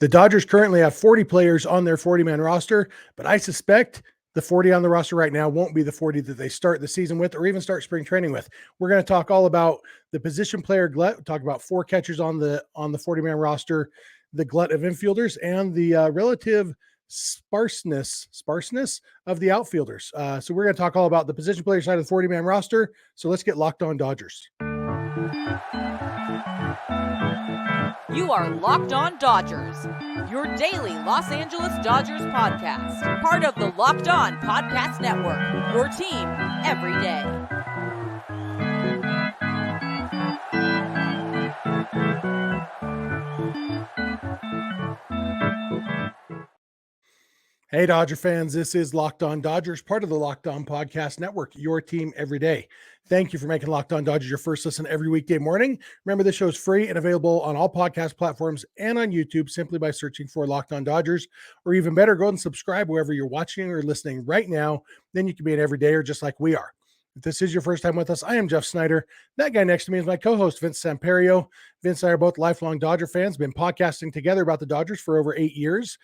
The Dodgers currently have 40 players on their 40-man roster, but I suspect the 40 on the roster right now won't be the 40 that they start the season with or even start spring training with. We're going to talk all about the position player glut, talk about 4 catchers on the 40-man roster, the glut of infielders, and the relative sparseness of the outfielders. So we're going to talk all about the position player side of the 40-man roster. So let's get locked on Dodgers. You are Locked On Dodgers, your daily Los Angeles Dodgers podcast. Part of the Locked On Podcast Network, your team every day. Hey, Dodger fans, this is Locked On Dodgers, part of the Locked On Podcast Network, your team every day. Thank you for making Locked On Dodgers your first listen every weekday morning. Remember, this show is free and available on all podcast platforms and on YouTube simply by searching for Locked On Dodgers, or even better, go and subscribe wherever you're watching or listening right now. Then you can be an everydayer just like we are. If this is your first time with us, I am Jeff Snider. That guy next to me is my co-host, Vince Samperio. Vince and I are both lifelong Dodger fans, been podcasting together about the Dodgers for over 8 years.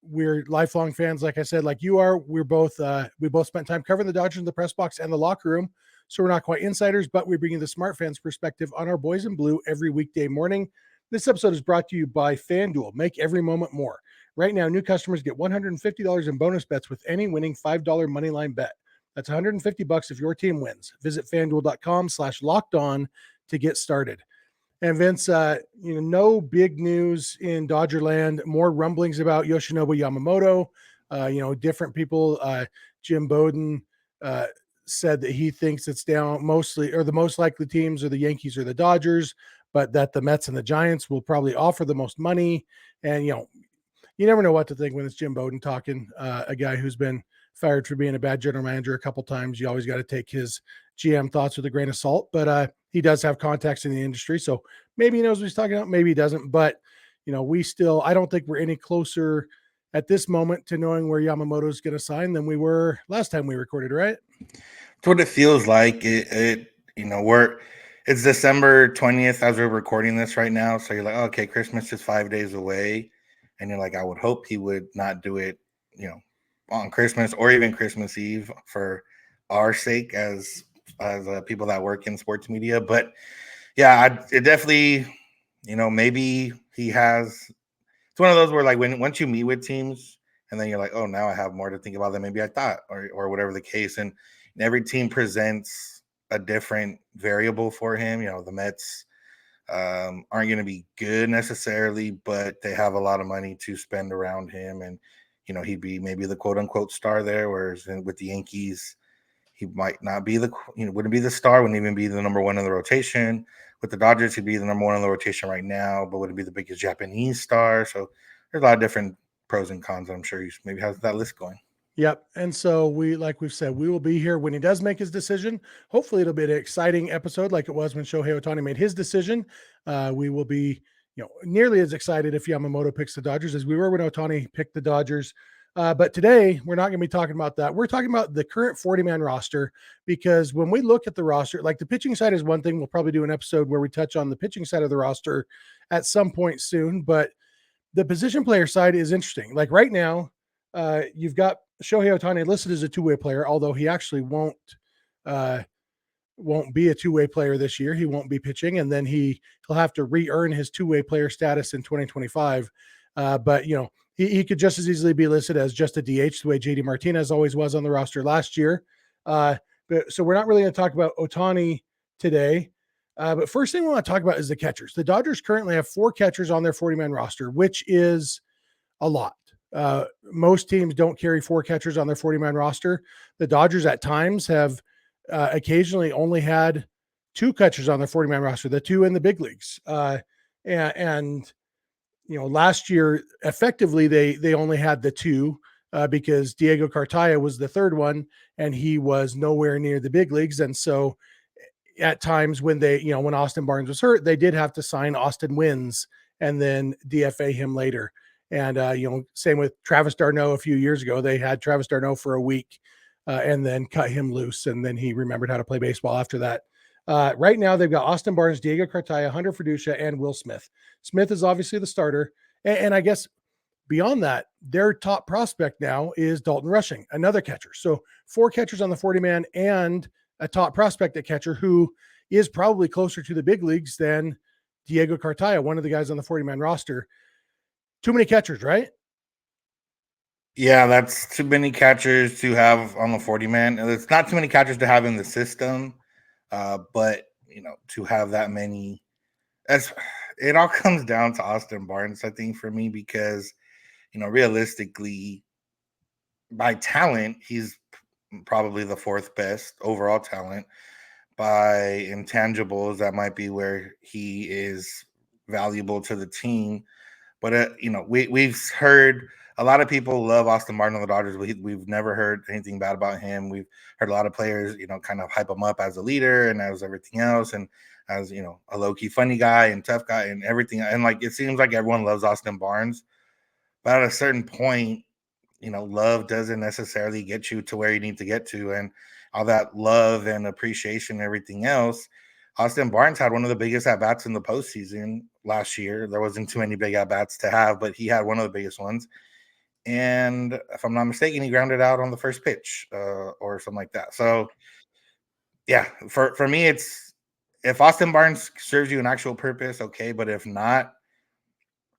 We're lifelong fans, like I said, like you are. We both spent time covering the Dodgers in the press box and the locker room. So we're not quite insiders, but we bring you the smart fans perspective on our boys in blue every weekday morning. This episode is brought to you by FanDuel. Make every moment more. Right now, new customers get $150 in bonus bets with any winning $5 moneyline bet. That's $150 if your team wins. Visit FanDuel.com/lockedon to get started. And Vince, no big news in Dodgerland. More rumblings about Yoshinobu Yamamoto. Different people. Jim Bowden said that he thinks it's down mostly, or the most likely teams are the Yankees or the Dodgers, but that the Mets and the Giants will probably offer the most money. And, you never know what to think when it's Jim Bowden talking, a guy who's been fired for being a bad general manager a couple times. You always got to take his GM thoughts with a grain of salt, but he does have contacts in the industry. So maybe he knows what he's talking about. Maybe he doesn't, but I don't think we're any closer at this moment to knowing where Yamamoto is going to sign than we were last time we recorded, right? That's what it feels like. It's December 20th as we're recording this right now. So you're like, okay, Christmas is 5 days away. And you're like, I would hope he would not do it, on Christmas or even Christmas Eve for our sake as people that work in sports media. But yeah, it definitely, maybe he has. It's one of those where like once you meet with teams and then you're like, oh, now I have more to think about than maybe I thought, or whatever the case. And every team presents a different variable for him. The Mets aren't going to be good necessarily, but they have a lot of money to spend around him, and he'd be maybe the quote unquote star there. Whereas with the Yankees, he might not be wouldn't be the star, wouldn't even be the number one in the rotation. With the Dodgers, he'd be the number one in the rotation right now, but wouldn't be the biggest Japanese star. So there's a lot of different pros and cons. I'm sure he maybe has that list going. Yep. And so like we've said, we will be here when he does make his decision. Hopefully it'll be an exciting episode like it was when Shohei Ohtani made his decision. We will be, nearly as excited if Yamamoto picks the Dodgers as we were when Ohtani picked the Dodgers. But today we're not going to be talking about that. We're talking about the current 40-man roster, because when we look at the roster, like the pitching side is one thing. We'll probably do an episode where we touch on the pitching side of the roster at some point soon, but the position player side is interesting. Like right now, you've got Shohei Ohtani listed as a two-way player, although he actually won't be a two-way player this year. He won't be pitching, and then he'll have to re-earn his two-way player status in 2025. But he could just as easily be listed as just a DH, the way JD Martinez always was on the roster last year. But so we're not really going to talk about Ohtani today. But first thing we want to talk about is the catchers. The Dodgers currently have 4 catchers on their 40-man roster, which is a lot. Most teams don't carry 4 catchers on their 40-man roster. The Dodgers at times have occasionally only had 2 catchers on their 40-man roster, the 2 in the big leagues. Last year, effectively, they only had the 2 because Diego Cartaya was the 3rd one, and he was nowhere near the big leagues. And so at times when when Austin Barnes was hurt, they did have to sign Austin Wynns and then DFA him later. And, same with Travis d'Arnaud a few years ago. They had Travis d'Arnaud for a week and then cut him loose. And then he remembered how to play baseball after that. Right now, they've got Austin Barnes, Diego Cartaya, Hunter Fiducia, and Will Smith. Smith is obviously the starter. And I guess beyond that, their top prospect now is Dalton Rushing, another catcher. So 4 catchers on the 40-man and a top prospect at catcher who is probably closer to the big leagues than Diego Cartaya, one of the guys on the 40-man roster. Too many catchers, right? Yeah, that's too many catchers to have on the 40-man. It's not too many catchers to have in the system, but to have that many, it all comes down to Austin Barnes, I think, for me, because realistically, by talent, he's probably the 4th best overall talent. By intangibles, that might be where he is valuable to the team. But we've heard a lot of people love Austin Martin on the Dodgers. We've never heard anything bad about him. We've heard a lot of players, kind of hype him up as a leader and as everything else, and as a low key funny guy and tough guy and everything. And it seems like everyone loves Austin Barnes, but at a certain point, love doesn't necessarily get you to where you need to get to, and all that love and appreciation and everything else. Austin Barnes had one of the biggest at-bats in the postseason last year. There wasn't too many big at-bats to have, but he had one of the biggest ones. And if I'm not mistaken, he grounded out on the first pitch or something like that. So, yeah, for me, it's if Austin Barnes serves you an actual purpose, okay. But if not,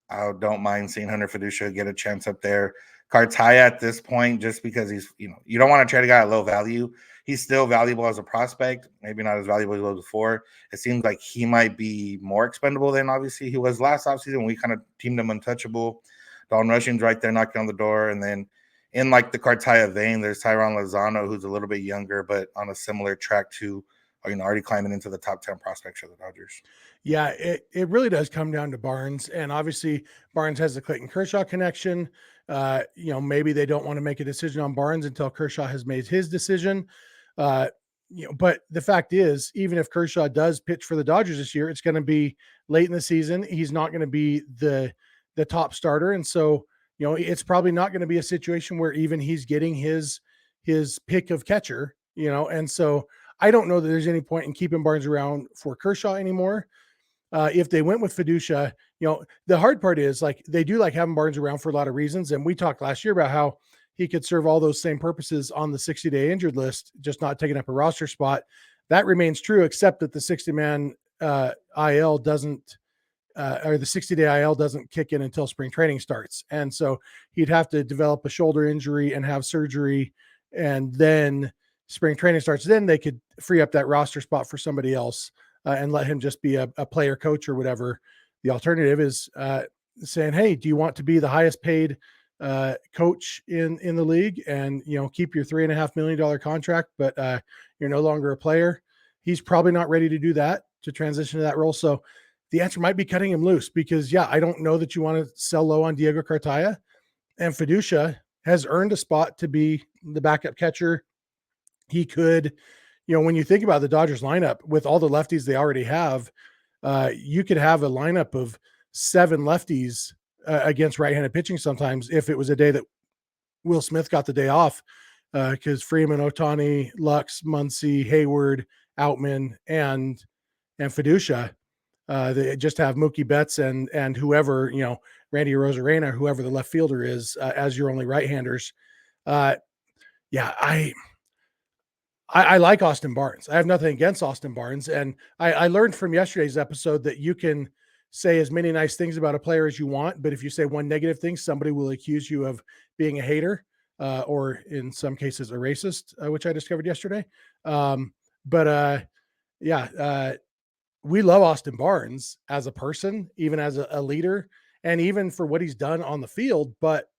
I don't mind seeing Hunter Fiducia get a chance up there. Cartaya at this point, just because he's, you don't want to trade a guy at low value. He's still valuable as a prospect, maybe not as valuable as he was before. It seems like he might be more expendable than obviously he was last offseason. We kind of teamed him untouchable. Dalton Rushing's right there knocking on the door. And then in the Cartaya vein, there's Tyron Lozano, who's a little bit younger, but on a similar track to, already climbing into the top 10 prospects for the Dodgers. Yeah, it really does come down to Barnes. And obviously Barnes has the Clayton Kershaw connection. Maybe they don't want to make a decision on Barnes until Kershaw has made his decision. But the fact is, even if Kershaw does pitch for the Dodgers this year, it's going to be late in the season. He's not going to be the top starter. And so, it's probably not going to be a situation where even he's getting his pick of catcher, and so I don't know that there's any point in keeping Barnes around for Kershaw anymore. If they went with Fiducia, the hard part is they do like having Barnes around for a lot of reasons. And we talked last year about how he could serve all those same purposes on the 60-day injured list, just not taking up a roster spot. That remains true, except that the 60-man IL doesn't, or the 60-day IL doesn't kick in until spring training starts. And so he'd have to develop a shoulder injury and have surgery. And then spring training starts. Then they could free up that roster spot for somebody else and let him just be a player coach or whatever. The alternative is saying, hey, do you want to be the highest paid coach in the league and, keep your $3.5 million contract, but you're no longer a player? He's probably not ready to do that, to transition to that role. So the answer might be cutting him loose because, I don't know that you want to sell low on Diego Cartaya, and Fiducia has earned a spot to be the backup catcher. He could, when you think about the Dodgers lineup with all the lefties they already have, you could have a lineup of 7 lefties against right-handed pitching sometimes if it was a day that Will Smith got the day off, because Freeman, Ohtani, Lux, Muncy, Hayward, Outman, and Fiducia, they just have Mookie Betts and whoever, Randy Arozarena, whoever the left fielder is, as your only right-handers. I like Austin Barnes. I have nothing against Austin Barnes. And I learned from yesterday's episode that you can say as many nice things about a player as you want, but if you say one negative thing, somebody will accuse you of being a hater, or in some cases a racist, which I discovered yesterday. We love Austin Barnes as a person, even as a leader, and even for what he's done on the field. But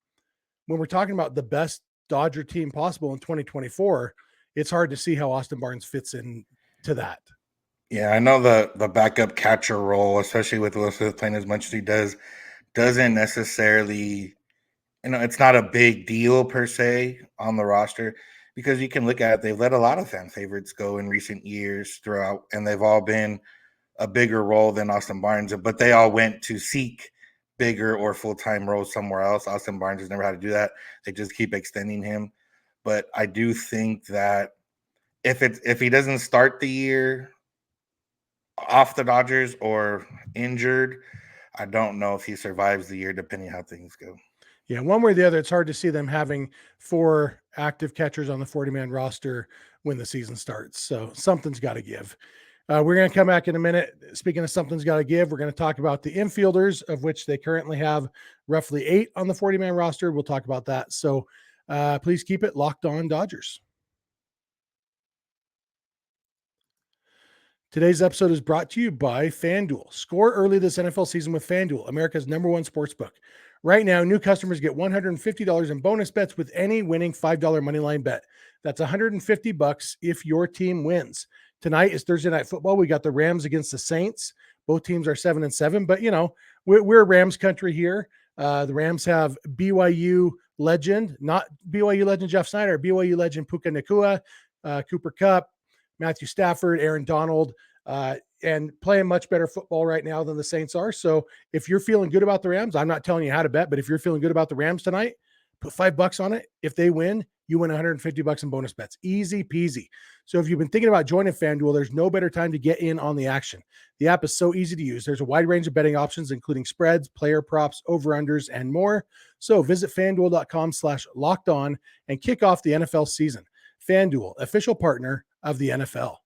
when we're talking about the best Dodger team possible in 2024, it's hard to see how Austin Barnes fits in to that. Yeah, I know the backup catcher role, especially with Will Smith playing as much as he does, doesn't necessarily, it's not a big deal per se on the roster, because you can look at it, they've let a lot of fan favorites go in recent years throughout, and they've all been a bigger role than Austin Barnes, but they all went to seek bigger or full-time roles somewhere else. Austin Barnes has never had to do that. They just keep extending him. But I do think that if he doesn't start the year off the Dodgers or injured, I don't know if he survives the year, depending how things go. Yeah, one way or the other, it's hard to see them having 4 active catchers on the 40-man roster when the season starts. So something's got to give. We're going to come back in a minute. Speaking of something's got to give, we're going to talk about the infielders, of which they currently have roughly 8 on the 40-man roster. We'll talk about that. So please keep it locked on Dodgers. Today's episode is brought to you by FanDuel. Score early this NFL season with FanDuel, America's #1 sportsbook. Right now, new customers get $150 in bonus bets with any winning $5 moneyline bet. That's $150 if your team wins. Tonight is Thursday Night Football. We got the Rams against the Saints. Both teams are 7-7, but we're Rams country here. The Rams have BYU legend, not BYU legend Jeff Snider, BYU legend Puka Nacua, Cooper Kupp, Matthew Stafford, Aaron Donald, and playing much better football right now than the Saints are. So if you're feeling good about the Rams, I'm not telling you how to bet, but if you're feeling good about the Rams tonight, put $5 on it. If they win, you win $150 in bonus bets. Easy peasy. So if you've been thinking about joining FanDuel, there's no better time to get in on the action. The app is so easy to use. There's a wide range of betting options, including spreads, player props, over-unders, and more. So visit FanDuel.com/lockedon and kick off the NFL season. FanDuel, official partner of the NFL.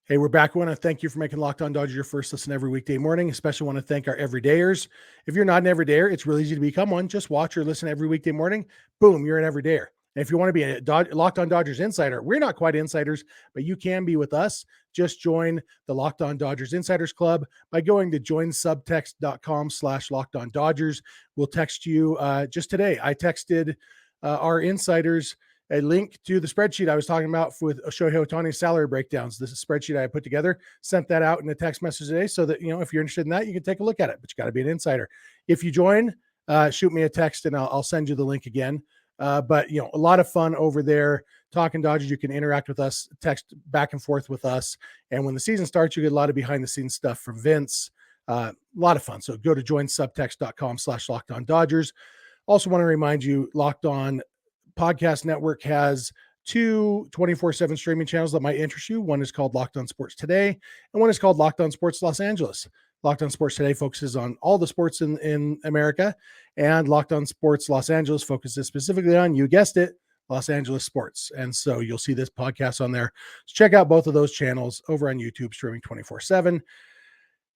Hey, we're back. I want to thank you for making Locked On Dodgers your first listen every weekday morning. Especially want to thank our everydayers. If you're not an everydayer, it's really easy to become one. Just watch or listen every weekday morning. Boom, you're an everydayer. And if you want to be a Locked On Dodgers insider, we're not quite insiders, but you can be with us. Just join the Locked On Dodgers Insiders Club by going to joinsubtext.com/LockedOnDodgers. We'll text you just today. I texted our insiders a link to the spreadsheet I was talking about with Shohei Ohtani's salary breakdowns. This is a spreadsheet I put together, sent that out in a text message today so that, if you're interested in that, you can take a look at it, but you got to be an insider. If you join, shoot me a text and I'll send you the link again. But a lot of fun over there talking Dodgers. You can interact with us, text back and forth with us. And when the season starts, you get a lot of behind the scenes stuff from Vince. A lot of fun. So go to joinsubtext.com/LockedOnDodgers. Also want to remind you, Locked On Podcast Network has 2 24/7 streaming channels that might interest you. One is called Locked On Sports Today, and one is called Locked On Sports Los Angeles. Locked On Sports Today focuses on all the sports in America, and Locked On Sports Los Angeles focuses specifically on, you guessed it, Los Angeles sports. And so you'll see this podcast on there. So check out both of those channels over on YouTube, streaming 24/7.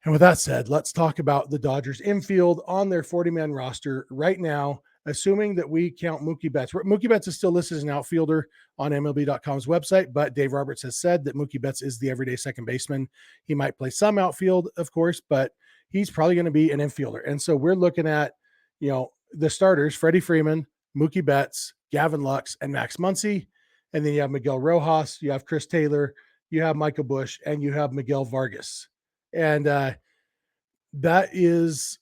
And with that said, let's talk about the Dodgers infield on their 40-man roster right now, assuming that we count Mookie Betts. Mookie Betts is still listed as an outfielder on MLB.com's website, but Dave Roberts has said that Mookie Betts is the everyday second baseman. He might play some outfield, of course, but he's probably going to be an infielder. And so we're looking at, the starters, Freddie Freeman, Mookie Betts, Gavin Lux, and Max Muncy. And then you have Miguel Rojas, you have Chris Taylor, you have Michael Busch, and you have Miguel Vargas. And that is...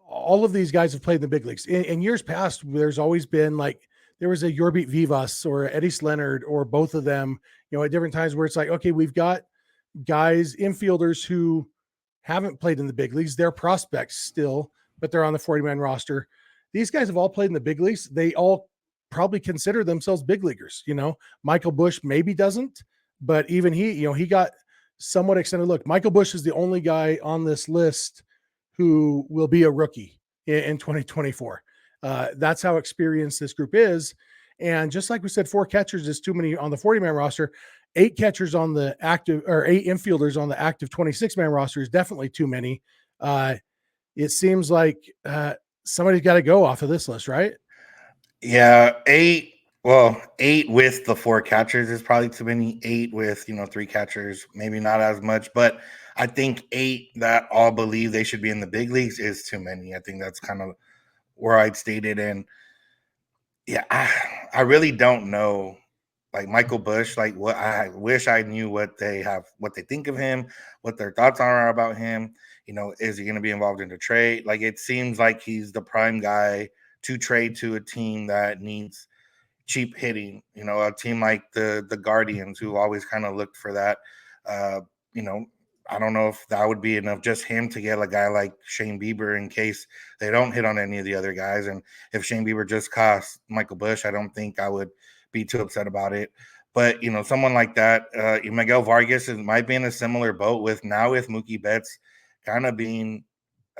all of these guys have played in the big leagues. In years past, there's always been there was a Yorbit Vivas or Eddie Leonard or both of them, at different times where it's like, okay, we've got guys, infielders who haven't played in the big leagues. They're prospects still, but they're on the 40-man roster. These guys have all played in the big leagues. They all probably consider themselves big leaguers. Michael Busch maybe doesn't, but even he got somewhat extended look. Michael Busch is the only guy on this list who will be a rookie in 2024. That's how experienced this group is. And just like we said, 4 catchers is too many on the 40-man roster. 8 catchers on the active, or 8 infielders on the active 26-man roster is definitely too many. It seems like somebody's got to go off of this list, right? Yeah, 8 with the 4 catchers is probably too many. 8 with 3 catchers, maybe not as much, but I think 8 that all believe they should be in the big leagues is too many. I think that's kind of where I'd stated. And yeah, I really don't know. Like Michael Busch, what I wish I knew what they think of him, what their thoughts are about him. Is he going to be involved in a trade? It seems like he's the prime guy to trade to a team that needs cheap hitting, a team like the Guardians, who always kind of looked for that. I don't know if that would be enough, just him to get a guy like Shane Bieber in case they don't hit on any of the other guys. And if Shane Bieber just costs Michael Busch, I don't think I would be too upset about it. But someone like that, Miguel Vargas might be in a similar boat with Mookie Betts kind of being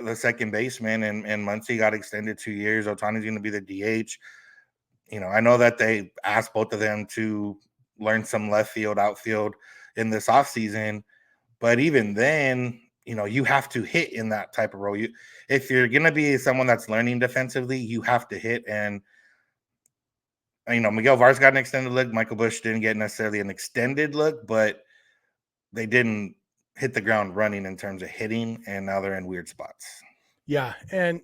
the second baseman, and Muncy got extended 2 years. Ohtani's going to be the DH. I know that they asked both of them to learn some left field, outfield in this offseason, but even then, you have to hit in that type of role. If you're going to be someone that's learning defensively, you have to hit. And Miguel Vargas got an extended look. Michael Busch didn't get necessarily an extended look, but they didn't hit the ground running in terms of hitting, and now they're in weird spots. Yeah, and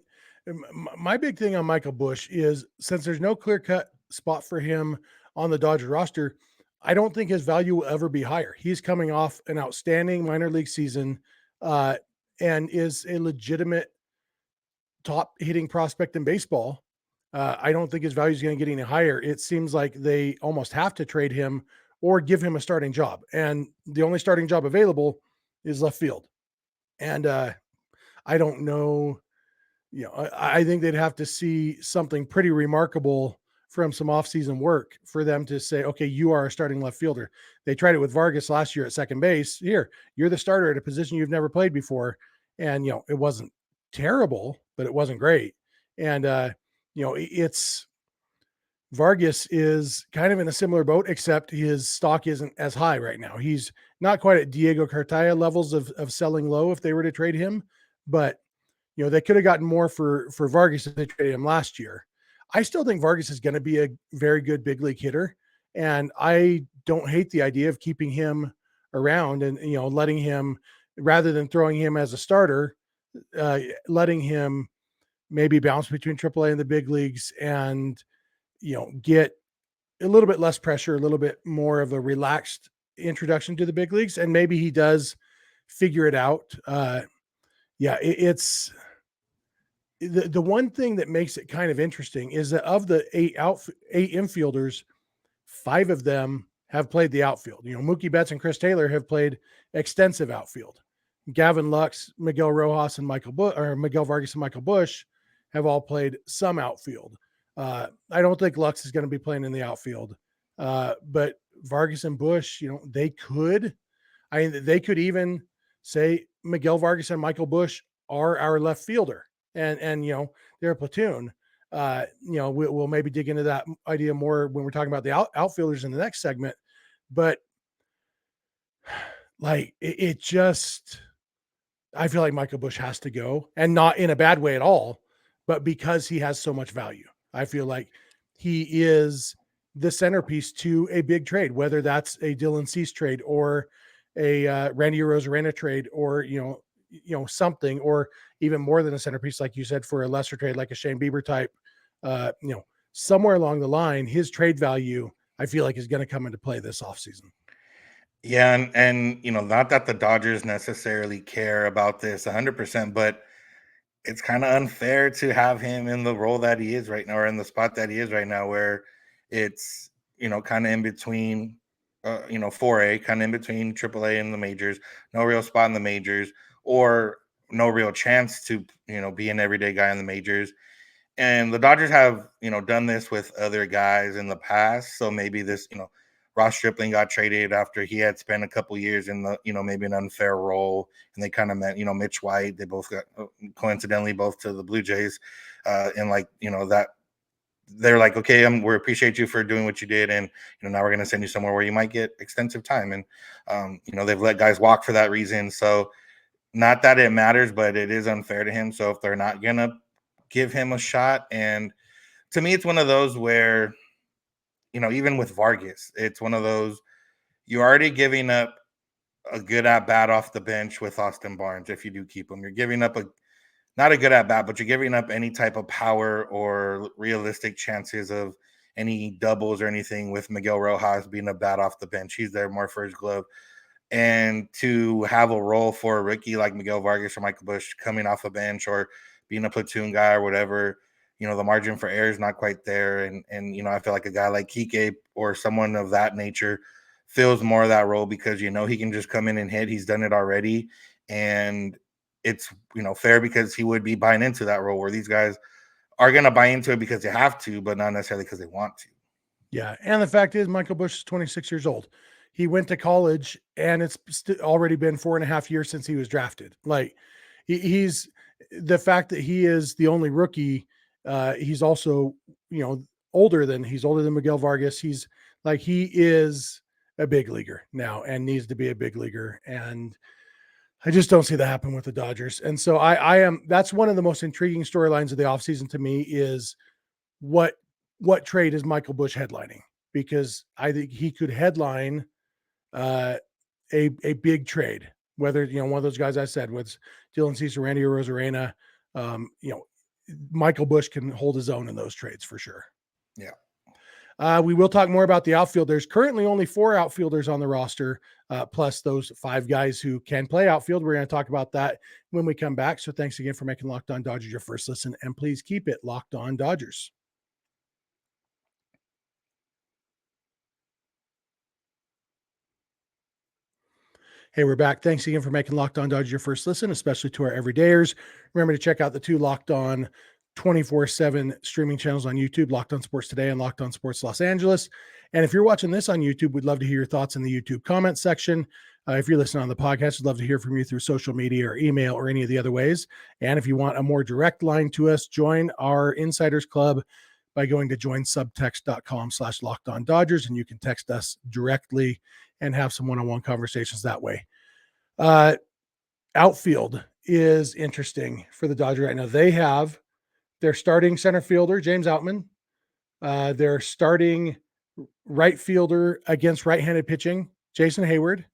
my big thing on Michael Busch is, since there's no clear-cut spot for him on the Dodger roster, I don't think his value will ever be higher. He's coming off an outstanding minor league season and is a legitimate top hitting prospect in baseball. I don't think his value is going to get any higher. It seems like they almost have to trade him or give him a starting job. And the only starting job available is left field. And I don't know, I think they'd have to see something pretty remarkable from some offseason work for them to say, okay, you are a starting left fielder. They tried it with Vargas last year at second base. Here, you're the starter at a position you've never played before. And, it wasn't terrible, but it wasn't great. And, it's Vargas is kind of in a similar boat, except his stock isn't as high right now. He's not quite at Diego Cartaya levels of selling low if they were to trade him, but they could have gotten more for Vargas if they traded him last year. I still think Vargas is going to be a very good big league hitter, and I don't hate the idea of keeping him around and letting him, rather than throwing him as a starter, letting him maybe bounce between AAA and the big leagues and get a little bit less pressure, a little bit more of a relaxed introduction to the big leagues, and maybe he does figure it out. It's the one thing that makes it kind of interesting is that of the eight infielders, 5 of them have played the outfield. Mookie Betts and Chris Taylor have played extensive outfield. Gavin Lux, Miguel Rojas, and Miguel Vargas and Michael Busch have all played some outfield. I don't think Lux is going to be playing in the outfield, but Vargas and Busch, they could even say Miguel Vargas and Michael Busch are our left fielder, and they're a platoon. We'll maybe dig into that idea more when we're talking about the outfielders in the next segment, but it just, I feel like Michael Busch has to go, and not in a bad way at all, but because he has so much value. I feel like he is the centerpiece to a big trade, whether that's a Dylan Cease trade or a Randy Arozarena trade, or something, or even more than a centerpiece, like you said, for a lesser trade like a Shane Bieber type. Somewhere along the line, his trade value, I feel like, is going to come into play this offseason. Yeah, and not that the Dodgers necessarily care about this 100%, but it's kind of unfair to have him in the role that he is right now, or in the spot that he is right now, where it's kind of in between 4A, kind of in between AAA and the majors, no real spot in the majors, or no real chance to be an everyday guy in the majors. And the Dodgers have done this with other guys in the past, so maybe this Ross Stripling got traded after he had spent a couple years in the, maybe an unfair role, and they kind of met, Mitch White. They both got coincidentally both to the Blue Jays, and that they're like, okay, we appreciate you for doing what you did, and now we're going to send you somewhere where you might get extensive time, and they've let guys walk for that reason. So not that it matters, but it is unfair to him. So if they're not going to give him a shot, and to me, it's one of those where, even with Vargas, it's one of those, you're already giving up a good at bat off the bench with Austin Barnes. If you do keep him, you're giving up not a good at bat, but you're giving up any type of power or realistic chances of any doubles or anything with Miguel Rojas being a bat off the bench. He's there more for his glove. And to have a role for a rookie like Miguel Vargas or Michael Busch coming off a bench or being a platoon guy or whatever, the margin for error is not quite there. And I feel like a guy like Kike or someone of that nature fills more of that role because, he can just come in and hit. He's done it already. And it's, fair because he would be buying into that role, where these guys are going to buy into it because they have to, but not necessarily because they want to. Yeah. And the fact is, Michael Busch is 26 years old. He went to college and it's already been 4.5 years since he was drafted. Like he's the fact that he is the only rookie. He's also, he's older than Miguel Vargas. He is a big leaguer now and needs to be a big leaguer. And I just don't see that happen with the Dodgers. And so that's one of the most intriguing storylines of the offseason to me is what trade is Michael Busch headlining? Because I think he could headline a big trade, whether, one of those guys I said was Dylan Cease, Randy Arozarena, Michael Busch can hold his own in those trades for sure. Yeah. We will talk more about the outfield. There's currently only 4 outfielders on the roster, plus those 5 guys who can play outfield. We're going to talk about that when we come back. So thanks again for making Locked On Dodgers your first listen, and please keep it Locked On Dodgers. Hey, we're back. Thanks again for making Locked On Dodgers your first listen, especially to our everydayers. Remember to check out the 2 Locked On 24/7 streaming channels on YouTube, Locked On Sports Today and Locked On Sports Los Angeles. And if you're watching this on YouTube, we'd love to hear your thoughts in the YouTube comment section. If you're listening on the podcast, we'd love to hear from you through social media or email or any of the other ways. And if you want a more direct line to us, join our Insiders Club by going to joinsubtext.com/LockedOnDodgers, and you can text us directly and have some one-on-one conversations that way. Outfield is interesting for the Dodgers right now. They have their starting center fielder, James Outman. Their starting right fielder against right-handed pitching, Jason Hayward.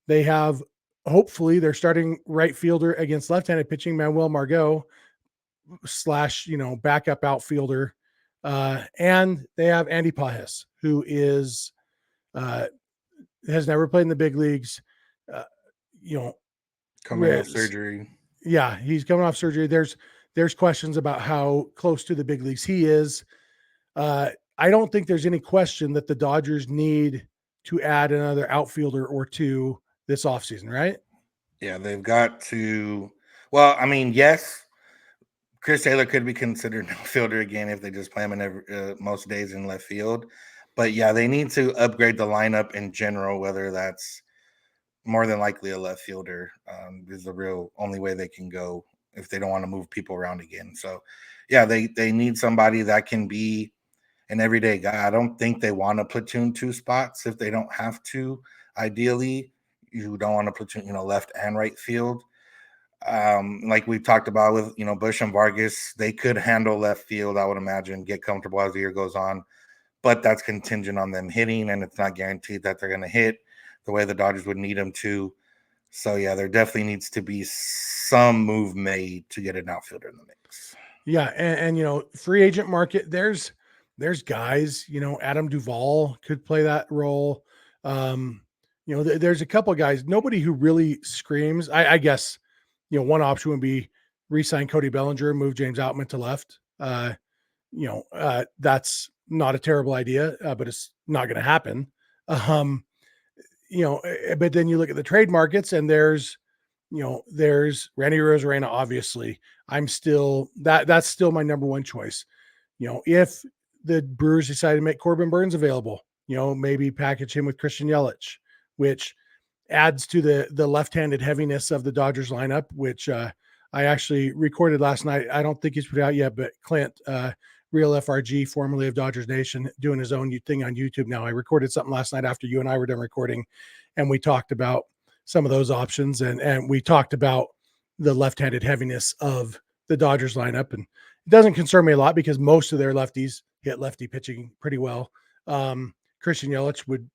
They have, hopefully, their starting right fielder against left-handed pitching, Manuel Margot / backup outfielder. And they have Andy Pajes, who is has never played in the big leagues. Coming off surgery. Yeah, he's coming off surgery. There's questions about how close to the big leagues he is. I don't think there's any question that the Dodgers need to add another outfielder or 2 this offseason, right? Yeah, they've got to. Well, I mean, yes, Chris Taylor could be considered an outfielder again if they just play him in most days in left field. But yeah, they need to upgrade the lineup in general, whether that's more than likely a left fielder is the real only way they can go if they don't want to move people around again. So yeah, they need somebody that can be an everyday guy. I don't think they want to platoon 2 spots if they don't have to. Ideally, you don't want to platoon, left and right field. Like we talked about with, Busch and Vargas, they could handle left field, I would imagine, get comfortable as the year goes on. But that's contingent on them hitting, and it's not guaranteed that they're going to hit the way the Dodgers would need them to. So, yeah, there definitely needs to be some move made to get an outfielder in the mix. Yeah, and free agent market, there's guys, Adam Duvall could play that role. There's a couple of guys, nobody who really screams. I guess, one option would be re-sign Cody Bellinger, move James Outman to left. That's not a terrible idea, but it's not going to happen. But then you look at the trade markets and there's Randy Arozarena, obviously. That's still my number one choice. If the Brewers decide to make Corbin Burns available, maybe package him with Christian Yelich, which adds to the left-handed heaviness of the Dodgers lineup, which I actually recorded last night. I don't think he's put out yet, but Clint, Real FRG, formerly of Dodgers Nation, doing his own thing on YouTube now. I recorded something last night after you and I were done recording, and we talked about some of those options, and we talked about the left-handed heaviness of the Dodgers lineup. And it doesn't concern me a lot because most of their lefties hit lefty pitching pretty well. Christian Yelich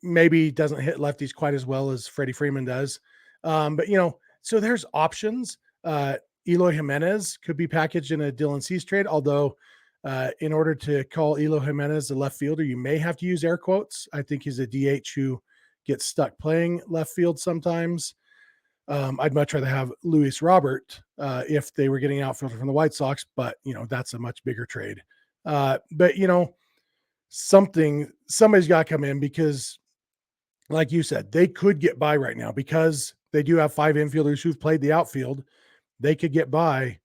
maybe doesn't hit lefties quite as well as Freddie Freeman does. But so there's options. Eloy Jimenez could be packaged in a Dylan Cease trade, although in order to call Eloy Jimenez a left fielder, you may have to use air quotes. I think he's a DH who gets stuck playing left field sometimes. I'd much rather have Luis Robert if they were getting outfielder from the White Sox, but that's a much bigger trade. But somebody's got to come in because, like you said, they could get by right now because they do have 5 infielders who've played the outfield. They could get by,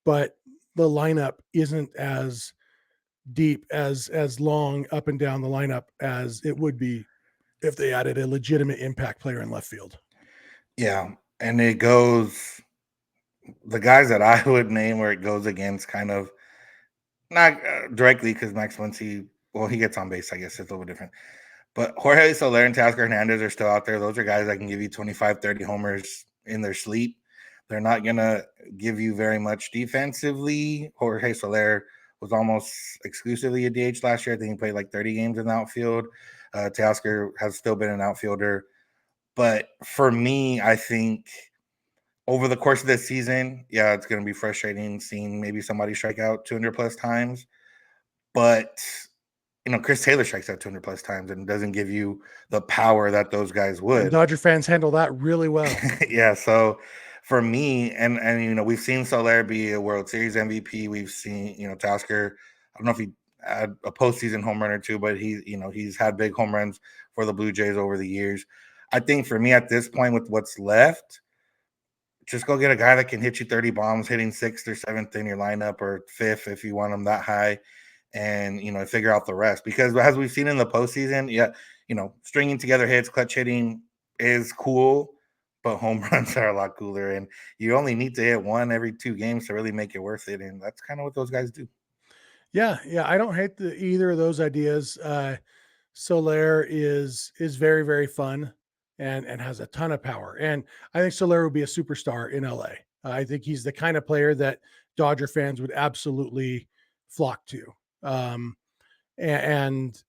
but the lineup isn't as deep, as long up and down the lineup as it would be if they added a legitimate impact player in left field. Yeah, and it goes the guys that I would name where it goes against kind of not directly because Max Muncy, well, he gets on base, I guess it's a little different. But Jorge Soler and Teoscar Hernandez are still out there. Those are guys that can give you 25, 30 homers in their sleep. They're not going to give you very much defensively. Jorge Soler was almost exclusively a DH last year. I think he played like 30 games in the outfield. Teoscar has still been an outfielder. But for me, I think over the course of this season, yeah, it's going to be frustrating seeing maybe somebody strike out 200 plus times. But Chris Taylor strikes out 200 plus times and doesn't give you the power that those guys would. And Dodger fans handle that really well. Yeah. So for me, and we've seen Soler be a World Series MVP. We've seen, Teoscar, I don't know if he had a postseason home run or two, but he's had big home runs for the Blue Jays over the years. I think for me at this point with what's left, just go get a guy that can hit you 30 bombs, hitting 6th or 7th in your lineup or 5th if you want him that high. And figure out the rest, because as we've seen in the postseason, stringing together hits, clutch hitting is cool, but home runs are a lot cooler, and you only need to hit one every 2 games to really make it worth it, and that's kind of what those guys do. Yeah, I don't hate either of those ideas. Soler is very, very fun and has a ton of power, and I think Soler would be a superstar in LA. I think he's the kind of player that Dodger fans would absolutely flock to. And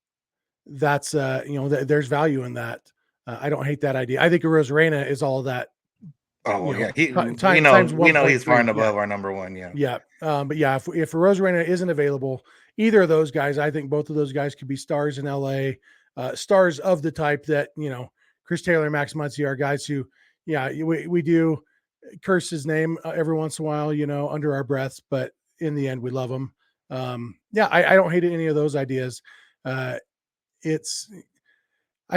that's there's value in that. I don't hate that idea. I think Rosarena is all that. Oh yeah, we know he's far and above our number one. Yeah. But yeah, if Rosarena isn't available, either of those guys, I think both of those guys could be stars in LA, stars of the type that Chris Taylor and Max Muncy are guys who, we do curse his name every once in a while, under our breaths, but in the end, we love him. I don't hate any of those ideas. I've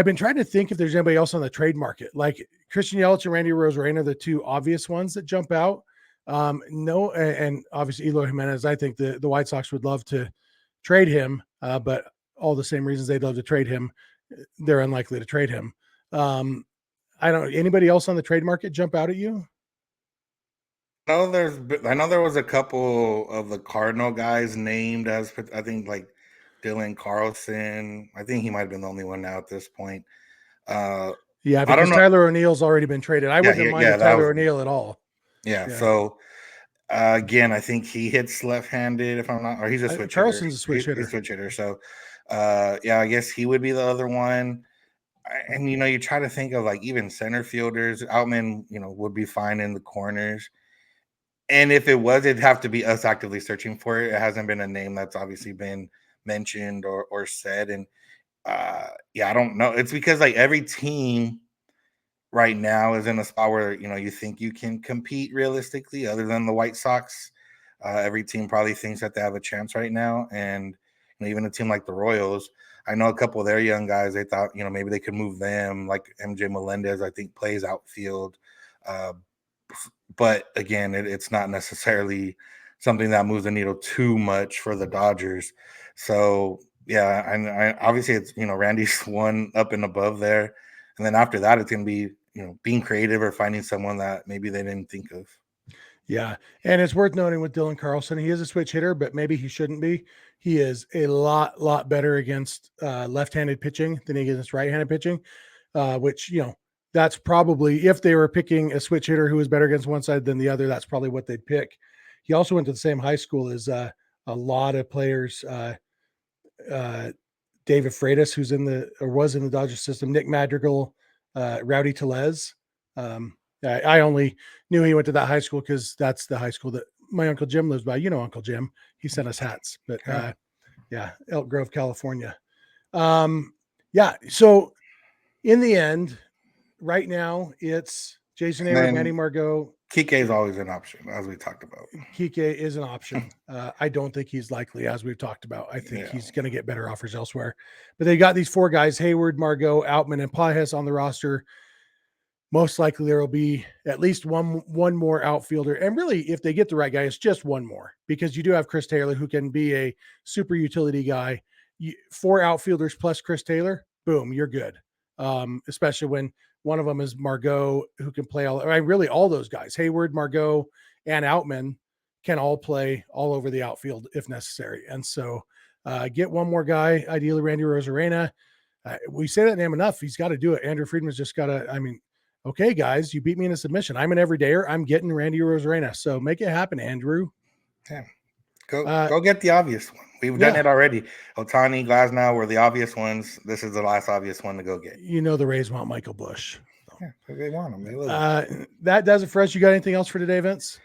been trying to think if there's anybody else on the trade market, like Christian Yelich and Randy Rosarena are the two obvious ones that jump out. No, and obviously Eloy Jimenez, I think the White Sox would love to trade him, but all the same reasons they'd love to trade him, they're unlikely to trade him. Anybody else on the trade market jump out at you? No, I know there was a couple of the Cardinal guys named as, I think, like Dylan Carlson. I think he might have been the only one now at this point. Because Tyler O'Neill's already been traded. I wouldn't mind Tyler O'Neill at all. Yeah. So again, I think he hits left-handed. If I'm not, or he's a switch. Carlson's a switch hitter. He's a switch hitter. So I guess he would be the other one. And you try to think of like even center fielders. Outman, would be fine in the corners. And if it was, it'd have to be us actively searching for it. It hasn't been a name that's obviously been mentioned or said. And I don't know. It's because like every team right now is in a spot where, you think you can compete realistically, other than the White Sox. Every team probably thinks that they have a chance right now. And even a team like the Royals, I know a couple of their young guys, they thought, maybe they could move them, like MJ Melendez, I think plays outfield. But again, it's not necessarily something that moves the needle too much for the Dodgers. So and obviously it's Randy's one up and above there, and then after that it's gonna be being creative or finding someone that maybe they didn't think of. Yeah, and it's worth noting with Dylan Carlson, he is a switch hitter, but maybe he shouldn't be. He is a lot better against left-handed pitching than he is against right-handed pitching, which that's probably, if they were picking a switch hitter who was better against one side than the other, that's probably what they'd pick. He also went to the same high school as a lot of players. David Freitas, who's was in the Dodger system, Nick Madrigal, Rowdy Tellez. I only knew he went to that high school because that's the high school that my Uncle Jim lives by. Uncle Jim, he sent us hats, but Elk Grove, California. So in the end, right now, it's Jason Hayward, Manny Margot. Kike is always an option, as we talked about. Kike is an option. I don't think he's likely, as we've talked about. I think he's going to get better offers elsewhere. But they got these 4 guys, Hayward, Margot, Outman, and Pages on the roster. most likely there will be at least one more outfielder. And really, if they get the right guy, it's just one more, because you do have Chris Taylor, who can be a super utility guy. 4 outfielders plus Chris Taylor, boom, you're good. Especially when one of them is Margot, who can play really all those guys. Hayward, Margot, and Outman can all play all over the outfield if necessary. And so get one more guy, ideally Randy Rosarena. We say that name enough. He's got to do it. Andrew Friedman's just got to, okay, guys, you beat me in a submission. I'm an everydayer. I'm getting Randy Rosarena. So make it happen, Andrew. Yeah. Go get the obvious one. We've done it already. Ohtani, Glasnow were the obvious ones. This is the last obvious one to go get. The Rays want Michael Busch. So. Yeah, they want him. They love him. That does it for us. You got anything else for today, Vince?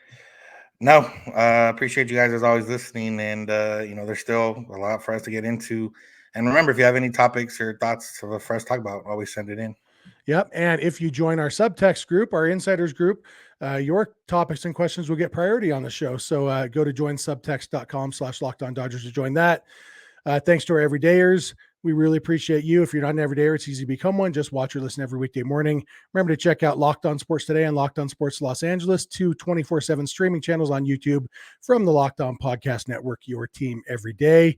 No. Appreciate you guys as always listening. And, there's still a lot for us to get into. And remember, if you have any topics or thoughts for us to talk about, always send it in. Yep. And if you join our subtext group, our insiders group, your topics and questions will get priority on the show. So go to joinsubtext.com/LockedOnDodgers to join that. Thanks to our everydayers. We really appreciate you. If you're not an everydayer, it's easy to become one. Just watch or listen every weekday morning. Remember to check out Locked On Sports Today and Locked On Sports Los Angeles, 2 24/7 streaming channels on YouTube from the Locked On Podcast Network, your team every day.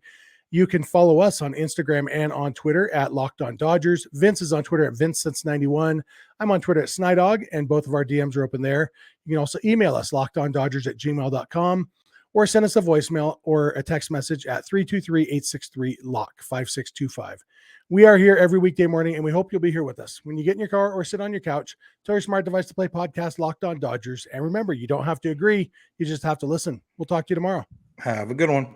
You can follow us on Instagram and on Twitter at Locked On Dodgers. Vince is on Twitter at VinceSense91. I'm on Twitter at Snydog, and both of our DMs are open there. You can also email us, lockedondodgers@gmail.com, or send us a voicemail or a text message at 323-863-LOCK 5625. We are here every weekday morning, and we hope you'll be here with us. When you get in your car or sit on your couch, tell your smart device to play podcast Locked On Dodgers. And remember, you don't have to agree. You just have to listen. We'll talk to you tomorrow. Have a good one.